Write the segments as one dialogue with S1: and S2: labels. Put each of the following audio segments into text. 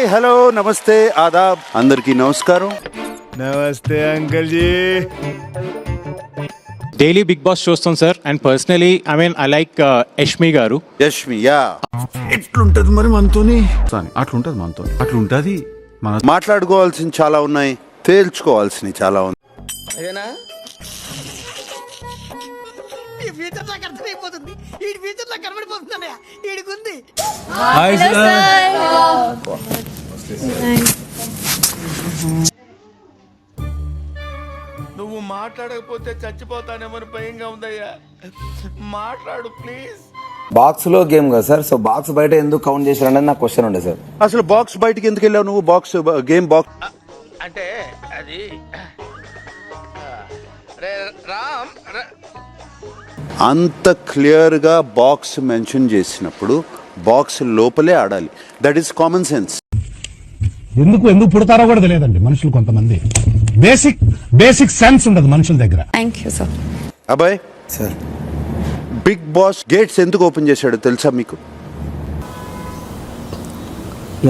S1: Hi hello నమస్తే ఆదాబ్ అందరికీ నమస్కారం.
S2: నమస్తే uncle ji.
S3: Daily Bigg Boss చూస్తాం sir. And personally I like Yashmi గారు.
S1: యష్మి యా
S2: ఎట్లుంటది మరి మనతోని? అట్లుంటది మనతోని, అట్లుంటది మన.
S1: మాట్లాడుకోవాల్సింది చాలా ఉన్నాయి, తేల్చుకోవాల్సినవి చాలా ఉంది.
S4: ఈ ఫ్యూచర్ నాకు అర్థమైపోతుంది. ఈ ఫ్యూచర్ నాకు కనబడిపోతుందన్నయ్య. ఈడికుంది.
S5: నువ్వు మాట్లాడకపోతే చచ్చిపోతానేమని భయంగా ఉందయ్యా. మాట్లాడు ప్లీజ్.
S6: బాక్స్ లో గేమ్ కదా సార్, సో బాక్స్ బయట ఎందుకు కౌంట్ చేశారు అనేది నాకు క్వశ్చన్ ఉండే సార్.
S1: అసలు బాక్స్ బయటికి ఎందుకు వెళ్ళావు నువ్వు? బాక్స్ గేమ్ బాక్స్
S5: అంటే అది రామ్
S1: అంత క్లియర్ గా బాక్స్ మెన్షన్ చేసినప్పుడు బాక్స్ లోపలే ఆడాలి. That is common sense.
S7: ఎందుకు పుడతారో కూడా తెలియదండి మనుషులు. కొంతమంది బేసిక్ సెన్స్ ఉండదు మనుషుల దగ్గర.
S8: Thank you sir.
S1: అబ్బాయ్
S6: సార్
S1: బిగ్ బాస్ గేట్స్ ఎందుకు ఓపెన్ చేశాడో తెలుసా మీకు?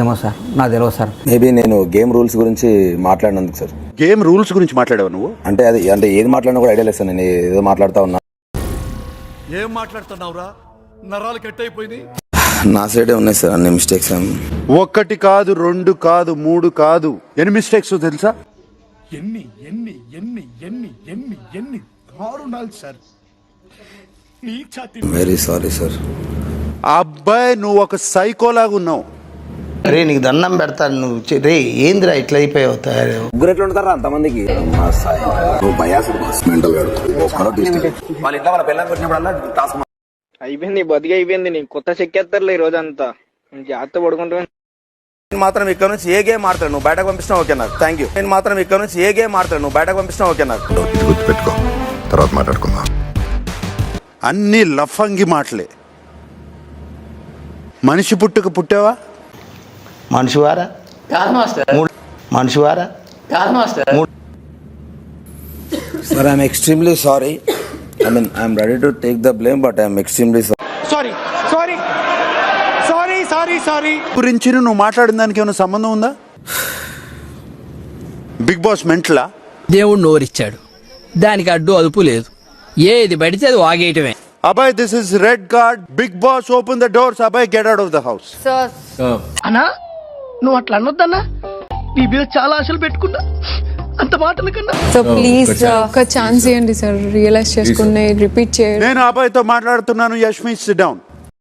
S9: ఏమో సార్, నాకు తెలియదు సార్.
S6: మేబీ నేను గేమ్ రూల్స్ గురించి మాట్లాడినందుకు సార్.
S1: గేమ్ రూల్స్ గురించి మాట్లాడావు నువ్వు?
S6: అంటే ఏది మాట్లాడినా కూడా ఐడియా లేదు సార్. నేను ఏదో మాట్లాడుతా ఉన్నా.
S5: ఏం మాట్లాడుతున్నావురా? నరాలు కట్ అయిపోయింది.
S6: నా సైడే ఉన్నాయి సార్ అన్ని మిస్టేక్స్.
S1: ఒకటి కాదు, రెండు కాదు, మూడు కాదు, ఎన్ని మిస్టేక్స్ తెలుసా?
S5: ఎన్ని ఎన్ని ఎన్ని ఎన్ని ఎన్ని ఎన్ని దారుణాలు సార్. నీ ఛాతీ
S6: వెరీ సారీ సార్.
S1: అబ్బాయి నువ్వు ఒక సైకోలాగా ఉన్నావు.
S9: రే నీకు దండం పెడతాను. నువ్వు రే ఏందిరా ఇట్లా అయిపోయావు?
S6: ముగ్గురు ఎట్లా ఉంటారా అంతమందికి? వాళ్ళ ఇంట్లో మన పిల్లలు కొట్టినప్పుడల్లా టాస్క్
S10: అయిపోయింది, బతికి అయిపోయింది. నీకు కొత్త చెక్కేస్తారులే ఈ రోజు అంతా. జాగ్రత్త పడుకుంటా.
S6: నేను మాత్రం ఇక్కడ నుంచి ఏ గేమ్ ఆడతాను నువ్వు బయటకు పంపిస్తున్నా ఓకే నాకు. Thank you. నేను మాత్రం ఇక్కడ నుంచి ఏ గేమ్ ఆడతాను నువ్వు బయటకు పంపిస్తున్నా ఓకే నాకు.
S11: గుర్తుపెట్టుకో, తర్వాత మాట్లాడుకుందాం.
S1: అన్ని లఫంగి మాటలే. మనిషి పుట్టుక పుట్టావా?
S9: మనిషివారా మనిషివారా
S6: sir I'm extremely sorry. I'm ready to take the blame but I'm extremely sorry.
S9: Sorry
S1: గురించి నువ్వు మాట్లాడిన దానికి ఏమైనా సంబంధం ఉందా? బిగ్ బాస్ మెంట్లా?
S4: దేవుడు నోరిచ్చాడు, దానికి అడ్డు అదుపు లేదు. ఏది పడితే అది వాగేయటమే.
S1: అబ్బాయి this is red card. Bigg Boss open the doors. అబ్బాయి get out of the house.
S4: అన్నా నువ్వు అట్లా అనొద్దన్నా. నీ మీద చాలా ఆశలు పెట్టుకున్నా. అంత మాటల కన్నా
S8: సో ప్లీజ్ ఒక ఛాన్స్ ఇవ్వండి సార్. రియలైజ్ చేసుకుని రిపీట్ చేయండి.
S1: నేను అబ్బాయితో మాట్లాడుతున్నాను. Yashmi SIT down.